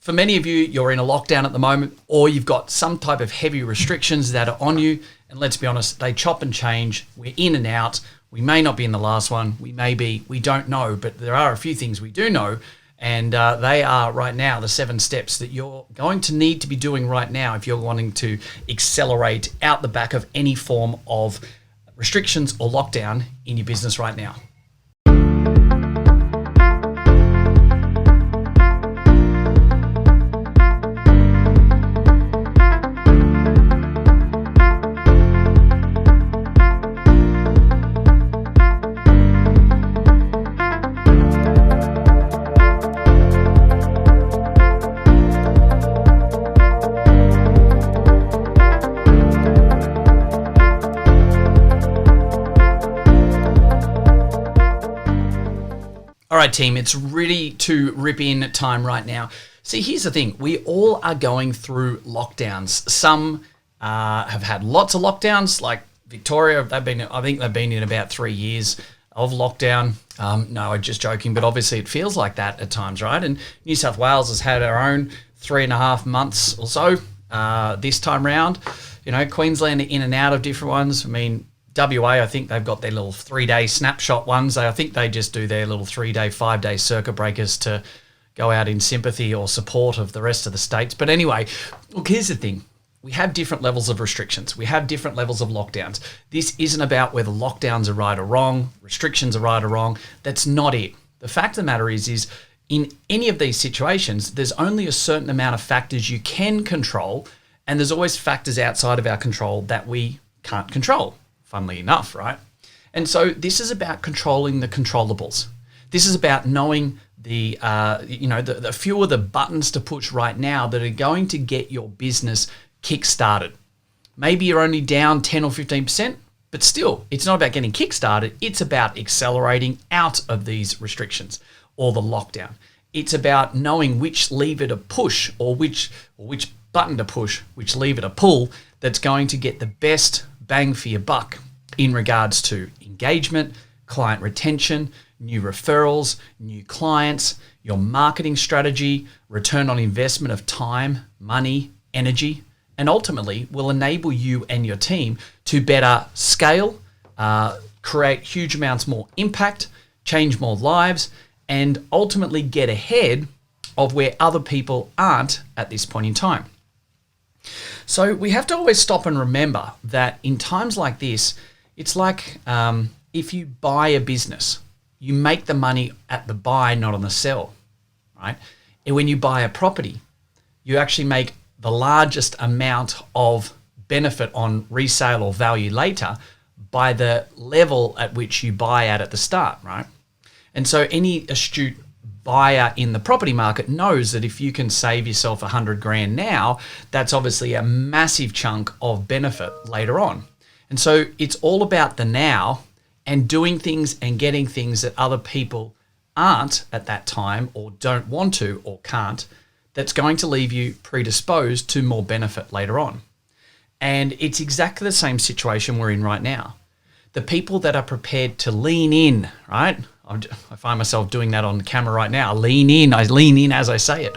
For many of you, you're in a lockdown at the moment, or you've got some type of heavy restrictions that are on you. And let's be honest, they chop and change. We're in and out. We may not be in the last one. We may be. We don't know. But there are a few things we do know. And they are right now the 7 steps that you're going to need to be doing right now if you're wanting to accelerate out the back of any form of restrictions or lockdown in your business right now. All right, team, it's really to rip in time right now. See, here's the thing. We all are going through lockdowns. Some have had lots of lockdowns, like Victoria. I think they've been in about 3 years of lockdown. No, I'm just joking, but obviously it feels like that at times, right? And New South Wales has had our own 3.5 months or so this time round. You know, Queensland are in and out of different ones. I mean, WA, I think they've got their little 3-day snapshot ones. I think they just do their little 3-day, 5-day circuit breakers to go out in sympathy or support of the rest of the states. But anyway, look, here's the thing. We have different levels of restrictions. We have different levels of lockdowns. This isn't about whether lockdowns are right or wrong, restrictions are right or wrong. That's not it. The fact of the matter is in any of these situations, there's only a certain amount of factors you can control, and there's always factors outside of our control that we can't control. Funnily enough, right? And so this is about controlling the controllables. This is about knowing the few of the buttons to push right now that are going to get your business kick-started. Maybe you're only down 10 or 15%, but still, it's not about getting kick-started. It's about accelerating out of these restrictions or the lockdown. It's about knowing which lever to push or which button to push, which lever to pull that's going to get the best bang for your buck in regards to engagement, client retention, new referrals, new clients, your marketing strategy, return on investment of time, money, energy, and ultimately will enable you and your team to better scale, create huge amounts more impact, change more lives, and ultimately get ahead of where other people aren't at this point in time. So we have to always stop and remember that in times like this, it's like if you buy a business, you make the money at the buy, not on the sell, right? And when you buy a property, you actually make the largest amount of benefit on resale or value later by the level at which you buy at the start, right? And so any astute buyer in the property market knows that if you can save yourself $100,000 now, that's obviously a massive chunk of benefit later on. And so it's all about the now and doing things and getting things that other people aren't at that time or don't want to or can't, that's going to leave you predisposed to more benefit later on. And it's exactly the same situation we're in right now. The people that are prepared to lean in, right? I find myself doing that on camera right now. Lean in. I lean in as I say it.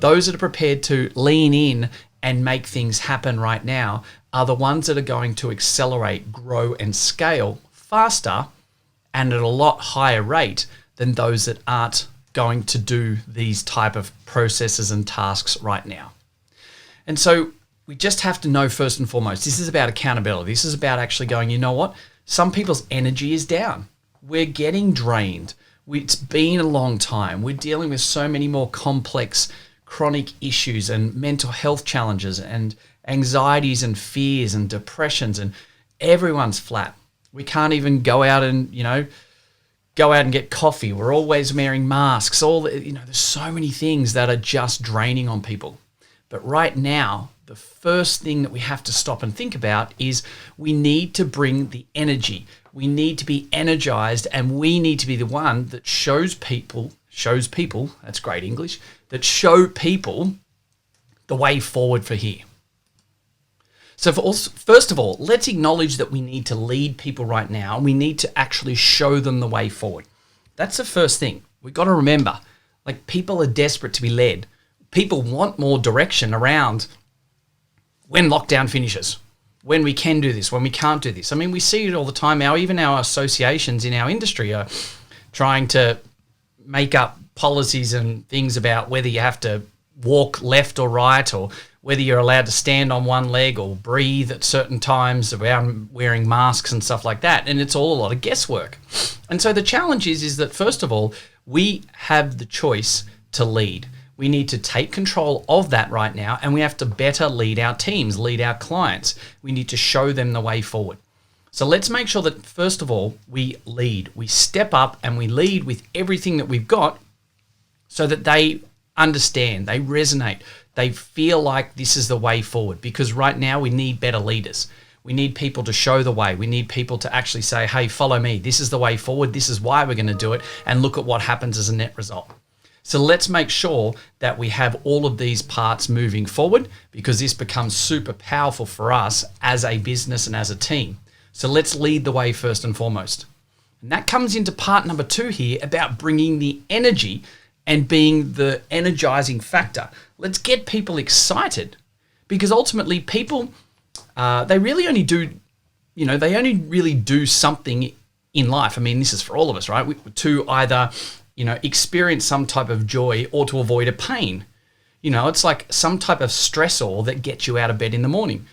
Those that are prepared to lean in and make things happen right now are the ones that are going to accelerate, grow, and scale faster and at a lot higher rate than those that aren't going to do these type of processes and tasks right now. And so we just have to know first and foremost, this is about accountability. This is about actually going, you know what? Some people's energy is down. We're getting drained. It's been a long time. We're dealing with so many more complex chronic issues and mental health challenges and anxieties and fears and depressions, and everyone's flat. We can't even go out and get coffee. We're always wearing masks. There's so many things that are just draining on people. But right now, the first thing that we have to stop and think about is we need to bring the energy. We need to be energized, and we need to be the one that shows people, that's great English, that show people the way forward for here. So first of all, let's acknowledge that we need to lead people right now, and we need to actually show them the way forward. That's the first thing. We've got to remember, people are desperate to be led. People want more direction around when lockdown finishes, when we can do this, when we can't do this. I mean, we see it all the time. Even our associations in our industry are trying to make up policies and things about whether you have to walk left or right, or whether you're allowed to stand on one leg or breathe at certain times around wearing masks and stuff like that. And it's all a lot of guesswork. And so the challenge is that, first of all, we have the choice to lead. We need to take control of that right now, and we have to better lead our teams, lead our clients. We need to show them the way forward. So let's make sure that, first of all, we lead. We step up and we lead with everything that we've got so that they understand, they resonate, they feel like this is the way forward. Because right now we need better leaders. We need people to show the way. We need people to actually say, hey, follow me. This is the way forward. This is why we're going to do it. And look at what happens as a net result. So let's make sure that we have all of these parts moving forward, because this becomes super powerful for us as a business and as a team. So let's lead the way first and foremost. And that comes into part number 2 here about bringing the energy and being the energizing factor. Let's get people excited, because ultimately people, they really only do, they only really do something in life. I mean, this is for all of us, right? To either experience some type of joy or to avoid a pain. It's like some type of stressor that gets you out of bed in the morning.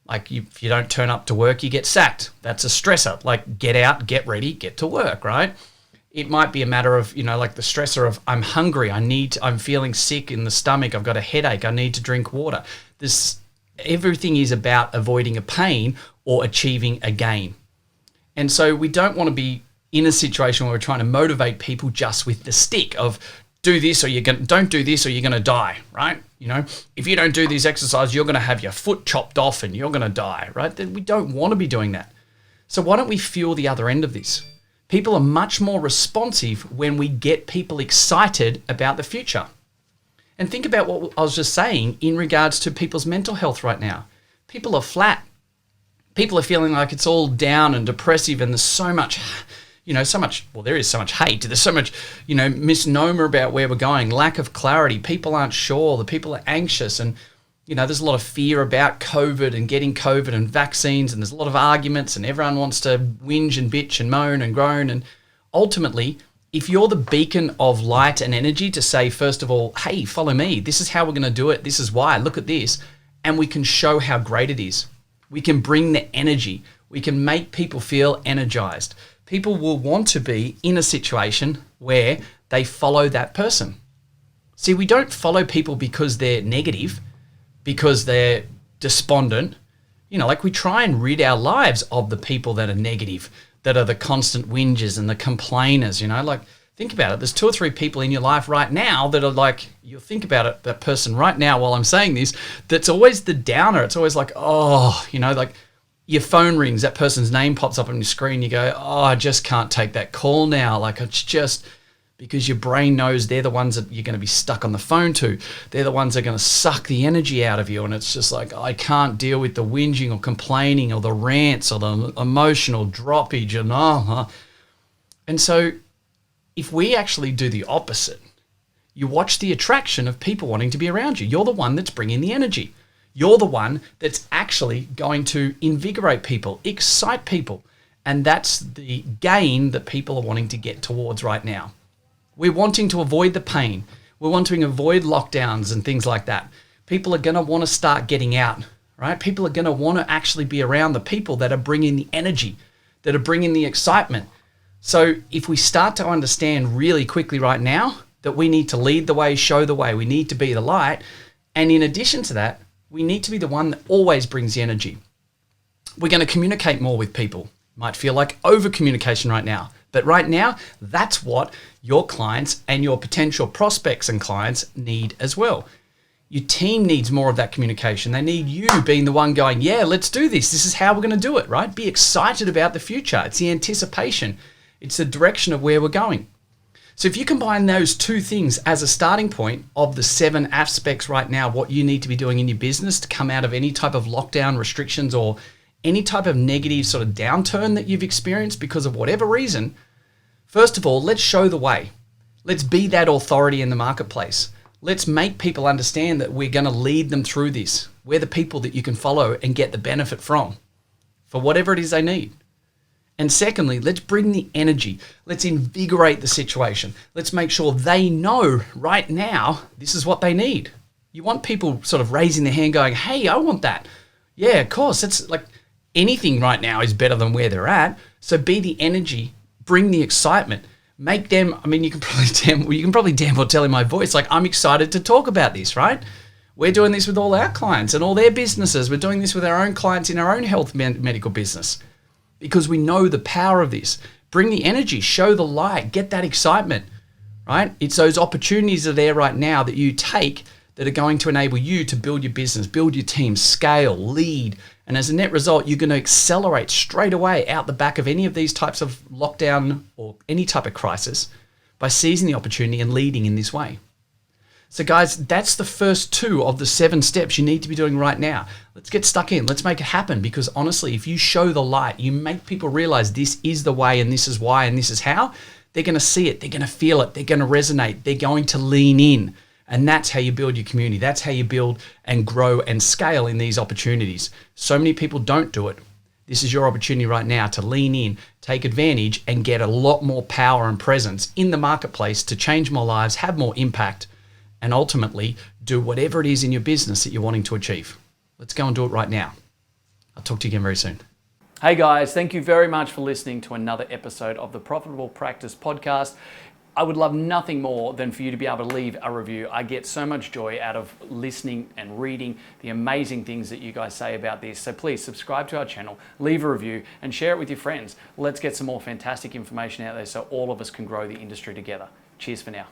Like if you don't turn up to work, you get sacked. That's a stressor. Like get out, get ready, get to work, right? It might be a matter of, like the stressor of I'm hungry, I'm feeling sick in the stomach, I've got a headache, I need to drink water. Everything is about avoiding a pain or achieving a gain. And so we don't want to be in a situation where we're trying to motivate people just with the stick of do this or don't do this or you're going to die, right? If you don't do this exercise, you're going to have your foot chopped off and you're going to die, right? Then we don't want to be doing that. So why don't we feel the other end of this? People are much more responsive when we get people excited about the future. And think about what I was just saying in regards to people's mental health right now. People are flat. People are feeling like it's all down and depressive, and there's so much, there is so much hate. There's so much, misnomer about where we're going, lack of clarity. People aren't sure. The people are anxious, and, there's a lot of fear about COVID and getting COVID and vaccines, and there's a lot of arguments, and everyone wants to whinge and bitch and moan and groan. And ultimately, if you're the beacon of light and energy to say, first of all, hey, follow me. This is how we're going to do it. This is why. Look at this. And we can show how great it is. We can bring the energy. We can make people feel energized. People will want to be in a situation where they follow that person. See, we don't follow people because they're negative, because they're despondent. We try and rid our lives of the people that are negative, that are the constant whingers and the complainers, think about it. There's 2 or 3 people in your life right now that are like, you'll think about it, that person right now while I'm saying this, that's always the downer. It's always like, your phone rings, that person's name pops up on your screen, you go, I just can't take that call now. It's just because your brain knows they're the ones that you're going to be stuck on the phone to. They're the ones that are going to suck the energy out of you. And it's just like, I can't deal with the whinging or complaining or the rants or the emotional droppage. And so if we actually do the opposite, you watch the attraction of people wanting to be around you. You're the one that's bringing the energy. You're the one that's actually going to invigorate people, excite people. And that's the gain that people are wanting to get towards right now. We're wanting to avoid the pain. We're wanting to avoid lockdowns and things like that. People are going to want to start getting out, right? People are going to want to actually be around the people that are bringing the energy, that are bringing the excitement. So if we start to understand really quickly right now that we need to lead the way, show the way, we need to be the light. And in addition to that, we need to be the one that always brings the energy. We're going to communicate more with people. Might feel like over communication right now. But right now, that's what your clients and your potential prospects and clients need as well. Your team needs more of that communication. They need you being the one going, yeah, let's do this. This is how we're going to do it, right? Be excited about the future. It's the anticipation. It's the direction of where we're going. So if you combine those 2 things as a starting point of the 7 aspects right now, what you need to be doing in your business to come out of any type of lockdown restrictions or any type of negative sort of downturn that you've experienced because of whatever reason, first of all, let's show the way. Let's be that authority in the marketplace. Let's make people understand that we're going to lead them through this. We're the people that you can follow and get the benefit from for whatever it is they need. And secondly, let's bring the energy. Let's invigorate the situation. Let's make sure they know right now this is what they need. You want people sort of raising their hand going, hey, I want that. Yeah, of course. It's like anything right now is better than where they're at. So be the energy, bring the excitement. Make them, I mean, you can probably damn well tell in my voice, like, I'm excited to talk about this, right? We're doing this with all our clients and all their businesses. We're doing this with our own clients in our own health medical business because we know the power of this. Bring the energy, show the light, get that excitement, right? It's those opportunities that are there right now that you take that are going to enable you to build your business, build your team, scale, lead. And as a net result, you're going to accelerate straight away out the back of any of these types of lockdown or any type of crisis by seizing the opportunity and leading in this way. So guys, that's the first 2 of the 7 steps you need to be doing right now. Let's get stuck in. Let's make it happen, because honestly, if you show the light, you make people realize this is the way and this is why and this is how, they're going to see it. They're going to feel it. They're going to resonate. They're going to lean in. And that's how you build your community. That's how you build and grow and scale in these opportunities. So many people don't do it. This is your opportunity right now to lean in, take advantage, and get a lot more power and presence in the marketplace to change more lives, have more impact, and ultimately do whatever it is in your business that you're wanting to achieve. Let's go and do it right now. I'll talk to you again very soon. Hey guys, thank you very much for listening to another episode of the Profitable Practice Podcast. I would love nothing more than for you to be able to leave a review. I get so much joy out of listening and reading the amazing things that you guys say about this. So please subscribe to our channel, leave a review, and share it with your friends. Let's get some more fantastic information out there so all of us can grow the industry together. Cheers for now.